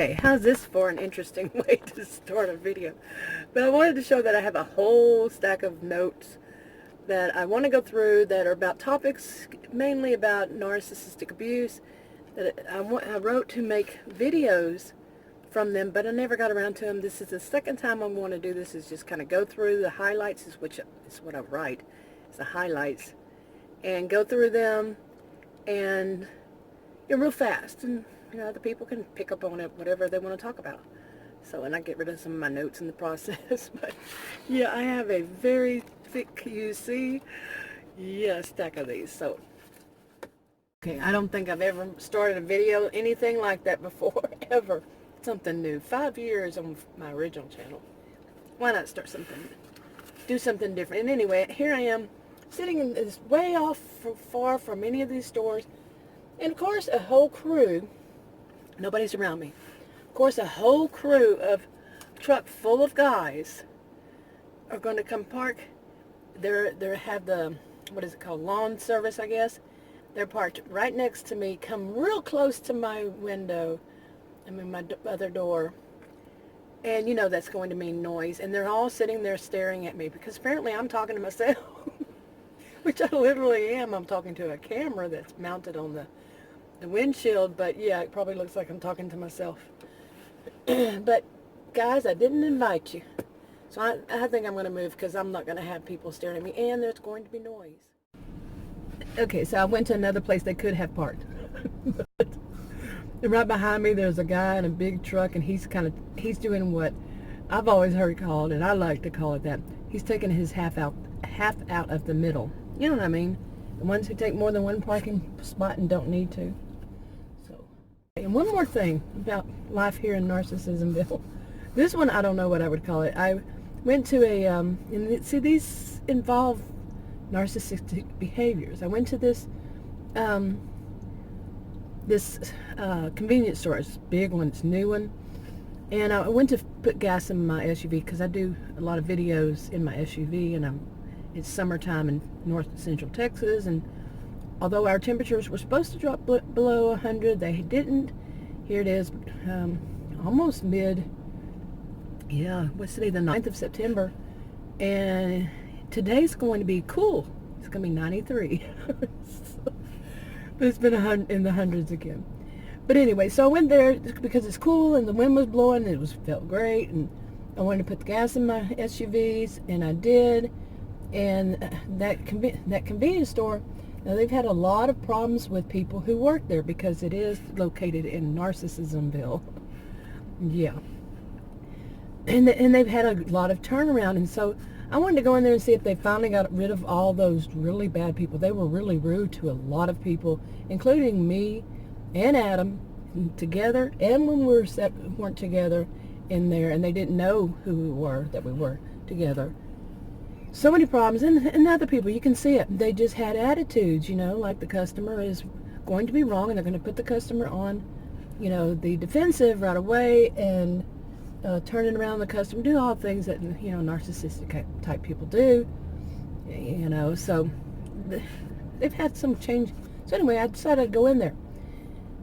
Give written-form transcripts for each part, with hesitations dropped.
Okay, how's this for an interesting way to start a video? But I wanted to show that I have a whole stack of notes that I want to go through that are about topics, mainly about narcissistic abuse, that I wrote to make videos from them, but I never got around to them. This is the second time I'm going to do this, is just kind of go through the highlights, which is what I write. It's the highlights, and go through them, and real fast, and the people can pick up on it, whatever they want to talk about. So, and I get rid of some of my notes in the process. But yeah, I have a very thick, you see, stack of these. So, okay, I don't think I've ever started a video, anything like that before, ever. Something new. 5 years on my original channel. Why not start something, do something different? And anyway, here I am, sitting in this way off, far from any of these stores. And of course, a whole crew, nobody's around me. Of course, a whole crew of truck full of guys are going to come park. They have the, what is it called, lawn service, I guess. They're parked right next to me, come real close to my window, my other door. And that's going to mean noise. And they're all sitting there staring at me because apparently I'm talking to myself, which I literally am. I'm talking to a camera that's mounted on the windshield, but yeah, it probably looks like I'm talking to myself. But guys, I didn't invite you, so I think I'm going to move because I'm not going to have people staring at me, and there's going to be noise. Okay, so I went to another place they could have parked. But right behind me there's a guy in a big truck, and he's doing what I've always heard called, and I like to call it that, he's taking his half out of the middle. You know what I mean? The ones who take more than one parking spot and don't need to. And one more thing about life here in Narcissism-Ville. This one, I don't know what I would call it. I went to see, these involve narcissistic behaviors. I went to this convenience store. It's a big one, it's a new one. And I went to put gas in my SUV because I do a lot of videos in my SUV, and it's summertime in north central Texas, and although our temperatures were supposed to drop below 100, they didn't. Here it is, almost what's today, the 9th of September, and today's going to be cool. It's going to be 93. But it's been in the hundreds again. But anyway, so I went there because it's cool, and the wind was blowing, and it felt great, and I wanted to put the gas in my SUVs, and I did. And that convenience store, now, they've had a lot of problems with people who work there because it is located in Narcissism-Ville. Yeah. And they've had a lot of turnaround. And so I wanted to go in there and see if they finally got rid of all those really bad people. They were really rude to a lot of people, including me and Adam together, and when we weren't together in there, and they didn't know who we were, that we were together. So many problems, and other people, you can see it. They just had attitudes, like the customer is going to be wrong, and they're going to put the customer on, the defensive right away, and turning around the customer, do all things that, narcissistic type people do, so they've had some change. So anyway, I decided to go in there,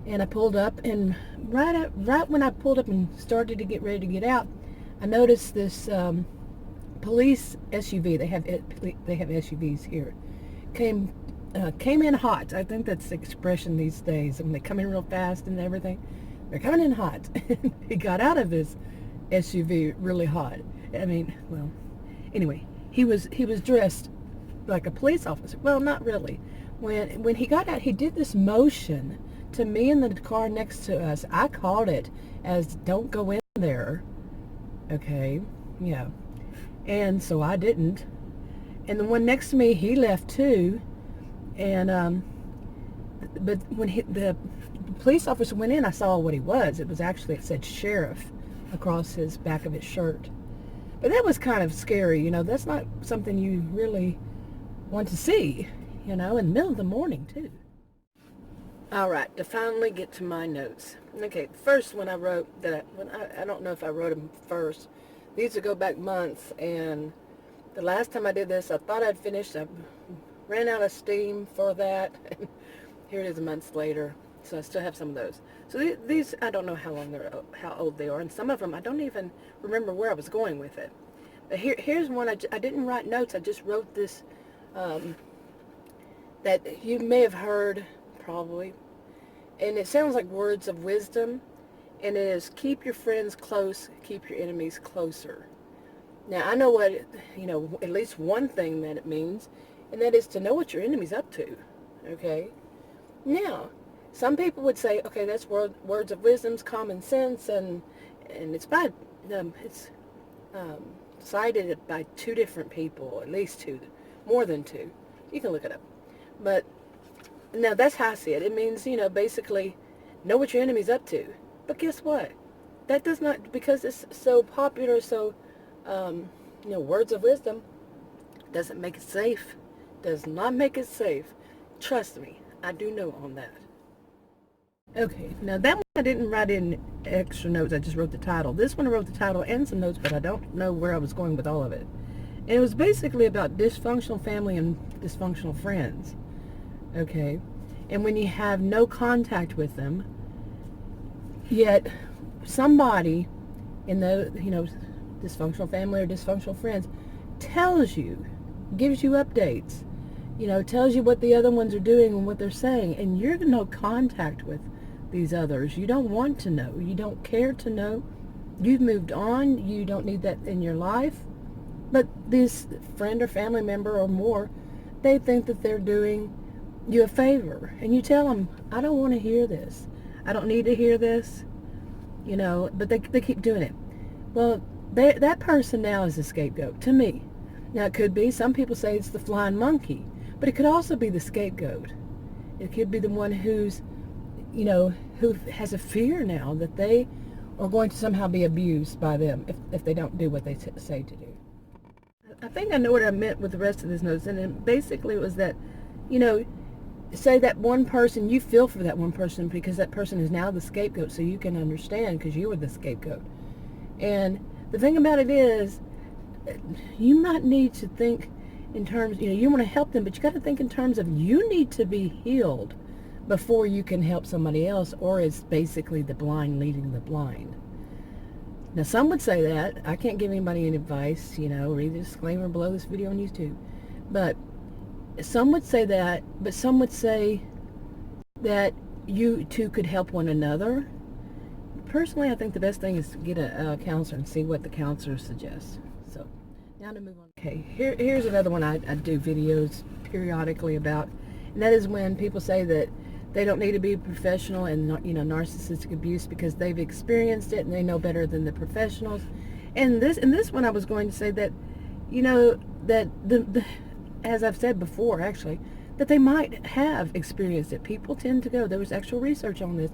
and I pulled up, and right when I pulled up and started to get ready to get out, I noticed this police SUV. They have SUVs here. Came in hot. I think that's the expression these days. When they come in real fast and everything, they're coming in hot. He got out of his SUV really hot. I mean, well, anyway, he was dressed like a police officer. Well, not really. When he got out, he did this motion to me in the car next to us. I called it as "Don't go in there." Okay, yeah. And so I didn't. And the one next to me, he left too. And but when the police officer went in, I saw what he was. It said sheriff across his back of his shirt. But that was kind of scary, That's not something you really want to see, in the middle of the morning too. All right, to finally get to my notes. Okay, first when I wrote that, I don't know if I wrote them first. These would go back months, and the last time I did this, I thought I'd finished. I ran out of steam for that. Here it is months later. So I still have some of those. So these, I don't know how old they are, and some of them I don't even remember where I was going with it. But here's one I didn't write notes. I just wrote this that you may have heard probably, and it sounds like words of wisdom, and it is keep your friends close, keep your enemies closer. Now I know what at least one thing that it means, and that is to know what your enemy's up to. Okay. Now, some people would say, okay, that's words of wisdom's common sense, and it's by it's cited by two different people, at least two, more than two. You can look it up. But now that's how I see it. It means basically know what your enemy's up to. But guess what? That does not, because it's so popular, so words of wisdom doesn't make it safe. Does not make it safe. Trust me, I do know on that. Okay, now that one I didn't write in extra notes. I just wrote the title. This one I wrote the title and some notes, but I don't know where I was going with all of it. And it was basically about dysfunctional family and dysfunctional friends. Okay, and when you have no contact with them, yet somebody in the dysfunctional family or dysfunctional friends tells you, gives you updates, tells you what the other ones are doing and what they're saying, and you're in no contact with these others. You don't want to know. You don't care to know. You've moved on. You don't need that in your life. But this friend or family member or more, they think that they're doing you a favor. And you tell them, I don't want to hear this. I don't need to hear this. But they keep doing it. Well, that person now is a scapegoat to me. Now, it could be, some people say it's the flying monkey, but it could also be the scapegoat. It could be the one who's, who has a fear now that they are going to somehow be abused by them if they don't do what they say to do. I think I know what I meant with the rest of this notes, and it basically was that, say that one person, you feel for that one person because that person is now the scapegoat, so you can understand because you were the scapegoat. And the thing about it is, you might need to think in terms, you want to help them, but you got to think in terms of you need to be healed before you can help somebody else, or it's basically the blind leading the blind. Now, some would say that. I can't give anybody any advice, read the disclaimer below this video on YouTube. But some would say that, but some would say that you two could help one another. Personally, I think the best thing is to get a counselor and see what the counselor suggests. So, now to move on. Okay, here's another one I do videos periodically about, and that is when people say that they don't need to be professional in narcissistic abuse because they've experienced it and they know better than the professionals. And in this one I was going to say that that the as I've said before, actually, that they might have experienced it. People tend to go. There was actual research on this.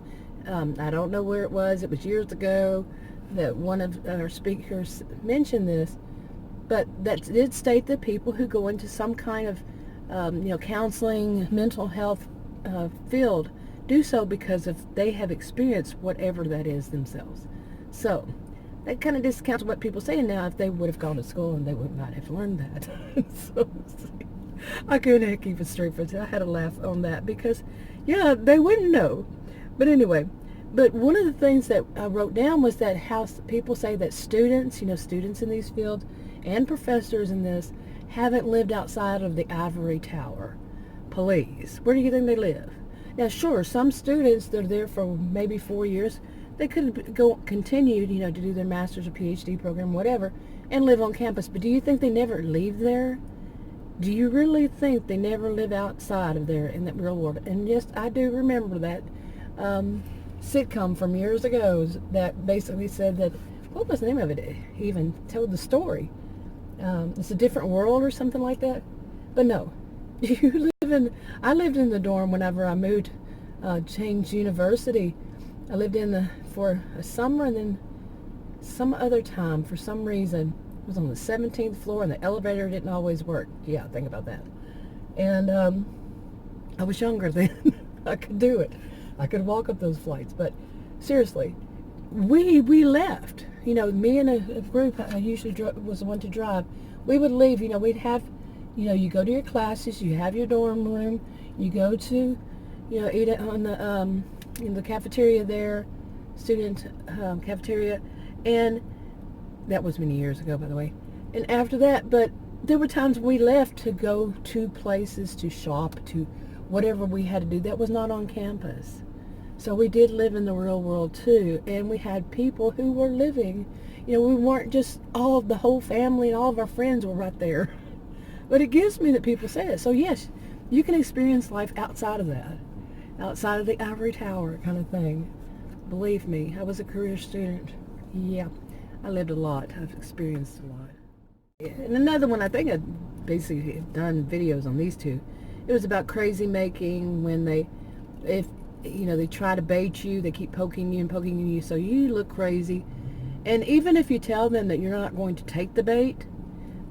I don't know where it was. It was years ago that one of our speakers mentioned this, but that did state that people who go into some kind of counseling, mental health field do so because they have experienced whatever that is themselves. So that kind of discounts what people say now. If they would have gone to school, and they would not have learned that. So I couldn't keep it straight for it. I had to laugh on that because they wouldn't know. But anyway, but one of the things that I wrote down was that how people say that students in these fields and professors in this haven't lived outside of the ivory tower. Please, where do you think they live? Now, sure, some students, they're there for maybe 4 years. They could continue, to do their master's or PhD program, whatever, and live on campus. But do you think they never leave there? Do you really think they never live outside of there in that real world? And yes, I do remember that sitcom from years ago that basically said that, what was the name of it? It even told the story. It's a different world or something like that. But no. I lived in the dorm whenever I moved, changed university. I lived for a summer, and then some other time, for some reason, I was on the 17th floor, and the elevator didn't always work. Yeah, think about that. And I was younger then. I could do it. I could walk up those flights. But seriously, we left. Me and a group, I usually was the one to drive. We would leave. We'd have, you go to your classes, you have your dorm room, you go to, eat on the in the cafeteria there, student cafeteria, and that was many years ago, by the way. And after that, but there were times we left to go to places, to shop, to whatever we had to do. That was not on campus. So we did live in the real world too, and we had people who were living, we weren't just the whole family and all of our friends were right there. But it gives me that people say it. So yes, you can experience life outside of that, outside of the ivory tower kind of thing. Believe me, I was a career student. Yeah, I lived a lot. I've experienced a lot. Yeah. And another one, I think I basically have done videos on these two. It was about crazy making, when they try to bait you, they keep poking you so you look crazy. And even if you tell them that you're not going to take the bait,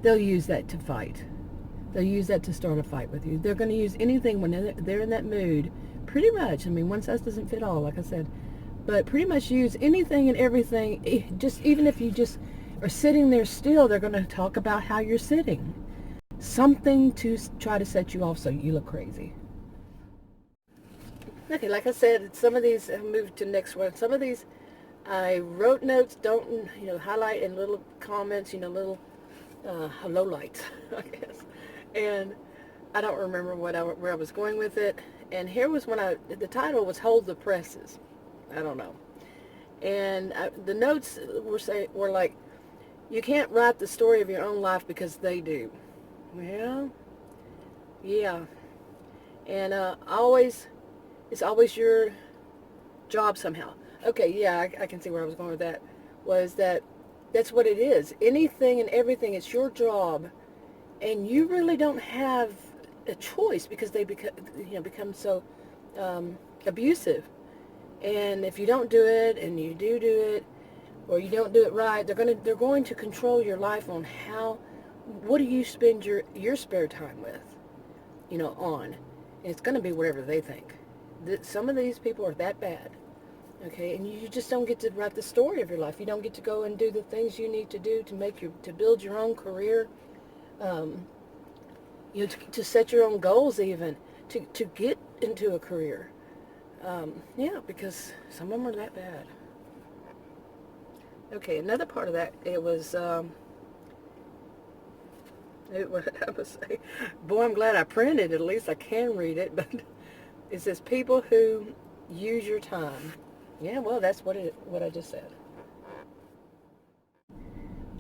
they'll use that to fight. They'll use that to start a fight with you. They're going to use anything when they're in that mood, pretty much. I mean, one size doesn't fit all, like I said. But pretty much use anything and everything. Even if you just are sitting there still, they're going to talk about how you're sitting. Something to try to set you off so you look crazy. Okay, like I said, some of these, I'll move to the next one. Some of these, I wrote notes, don't, highlight in little comments, little lowlights, I guess. And I don't remember where I was going with it. And here was when the title was Hold the Presses. I don't know. And the notes were like, you can't write the story of your own life because they do. Well, yeah. And it's always your job somehow. Okay, yeah, I can see where I was going with that. That's what it is. Anything and everything, it's your job. And you really don't have a choice because they become so abusive. And if you don't do it, and you do it, or you don't do it right, they're going to control your life on what do you spend your spare time with, on. And it's going to be whatever they think. Some of these people are that bad, okay? And you just don't get to write the story of your life. You don't get to go and do the things you need to do to build your own career, to set your own goals, even to get into a career. Yeah, because some of them are that bad. Okay, another part of that, I would say, boy, I'm glad I printed it. At least I can read it. But it says people who use your time. Yeah, well, that's what I just said.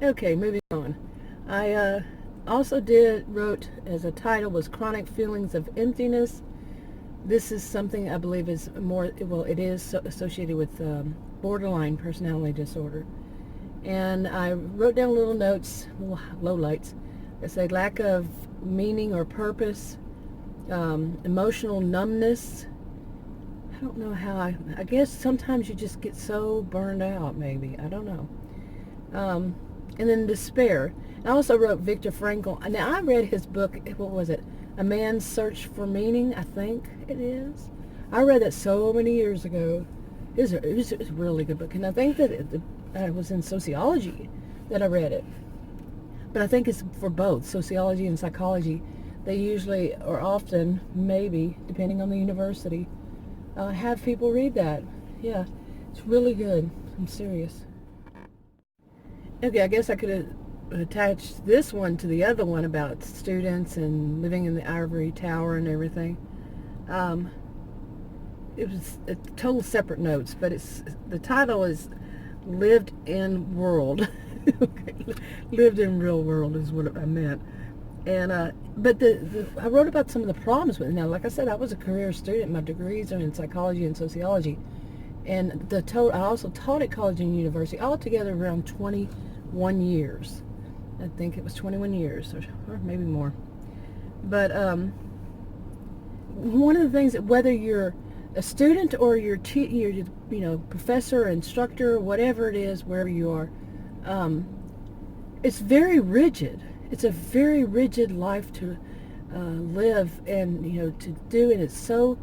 Okay, moving on. I also wrote as a title was Chronic Feelings of Emptiness. This is something I believe is it is associated with borderline personality disorder. And I wrote down little notes, little lowlights, that say lack of meaning or purpose, emotional numbness. I don't know how I guess sometimes you just get so burned out, maybe. I don't know. And then despair. I also wrote Viktor Frankl. Now, I read his book, what was it? A Man's Search for Meaning, I think it is. I read that so many years ago. It was a really good book. And I think that it was in sociology that I read it. But I think it's for both, sociology and psychology. They usually, or often, maybe, depending on the university, have people read that. Yeah, it's really good. I'm serious. Okay, I guess I could have attached this one to the other one about students and living in the ivory tower and everything. It was a total separate notes, but the title is Lived in World. Okay. Lived in real world is what I meant. And but I wrote about some of the problems with it. Now, like I said, I was a career student. My degrees are in psychology and sociology, and I also taught at college and university altogether around 21 years. I think it was 21 years, or maybe more. But one of the things that whether you're a student or you're professor, instructor, whatever it is, wherever you are, it's very rigid. It's a very rigid life to live and to do, and it's so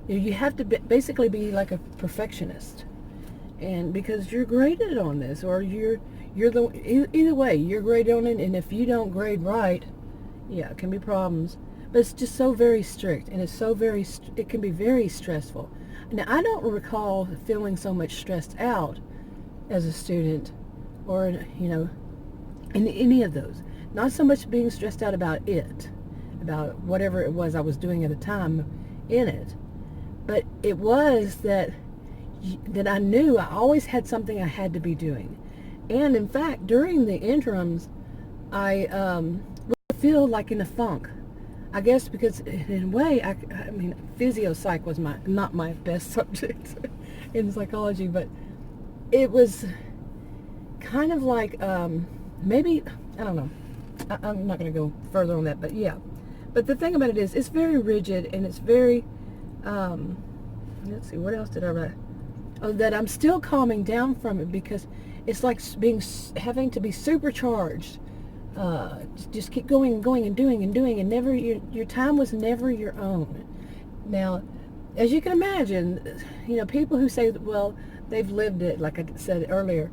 you have to basically be like a perfectionist, and because you're graded on this, or either way you're graded on it, and if you don't grade right, yeah, it can be problems. but it's just so very strict, and it's so very, it can be very stressful. Now, I don't recall feeling so much stressed out as a student, or, in any of those. Not so much being stressed out about whatever it was I was doing at the time in it, but it was that I knew I always had something I had to be doing. And in fact, during the interims, I would feel like in a funk. I guess because in a way, I mean, physio-psych was not my best subject in psychology, but it was kind of like, maybe, I don't know. I'm not going to go further on that, but yeah. But the thing about it is, it's very rigid, and it's very, let's see, what else did I write? Oh, that I'm still calming down from it, because it's like having to be supercharged. Just keep going and going and doing and doing, and never, your time was never your own. Now, as you can imagine, people who say, well, they've lived it, like I said earlier,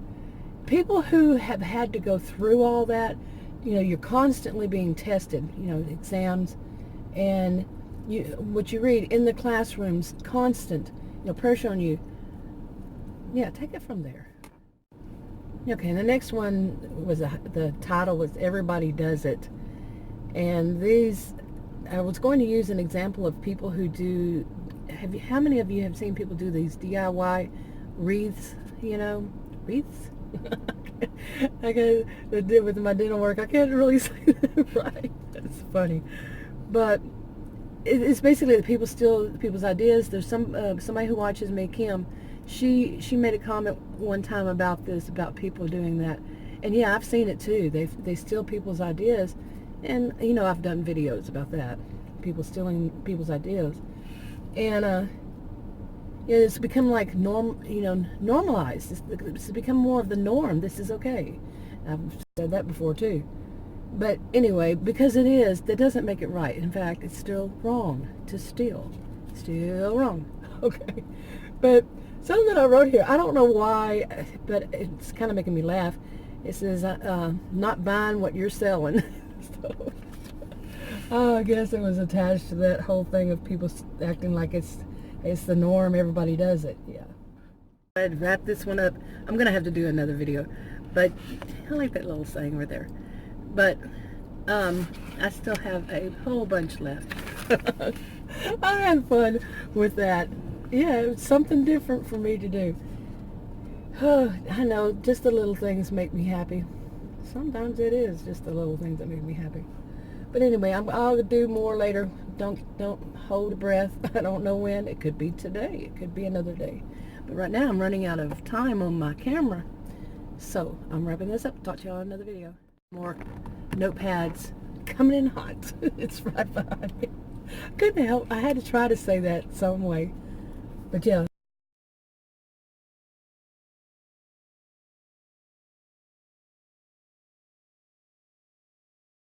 people who have had to go through all that, you're constantly being tested, exams, and what you read in the classrooms, constant, pressure on you. Yeah, take it from there. Okay, and the next one was, the title was Everybody Does It. And I was going to use an example of people who do, how many of you have seen people do these DIY wreaths, wreaths? I did with my dental work. I can't really say that right. That's funny. But it's basically the people steal people's ideas. There's somebody who watches me, Kim. She made a comment one time about this, about people doing that. And yeah, I've seen it too. They steal people's ideas. And, I've done videos about that. People stealing people's ideas. And, it's become like normalized. It's become more of the norm. This is okay. I've said that before too. But anyway, because it is, that doesn't make it right. In fact, it's still wrong to steal. Still wrong. Okay. But something that I wrote here, I don't know why, but it's kind of making me laugh. It says, not buying what you're selling. So, I guess it was attached to that whole thing of people acting like it's the norm, everybody does it. Yeah. I'd wrap this one up. I'm going to have to do another video, but I like that little saying right there. But I still have a whole bunch left. I had fun with that. Yeah, it was something different for me to do. I know, just the little things make me happy. Sometimes it is just the little things that make me happy. But anyway, I'll do more later. Don't hold a breath. I don't know when. It could be today. It could be another day. But right now I'm running out of time on my camera. So I'm wrapping this up. Talk to y'all in another video. More notepads coming in hot. It's right behind me. Couldn't help. I had to try to say that some way. But yeah,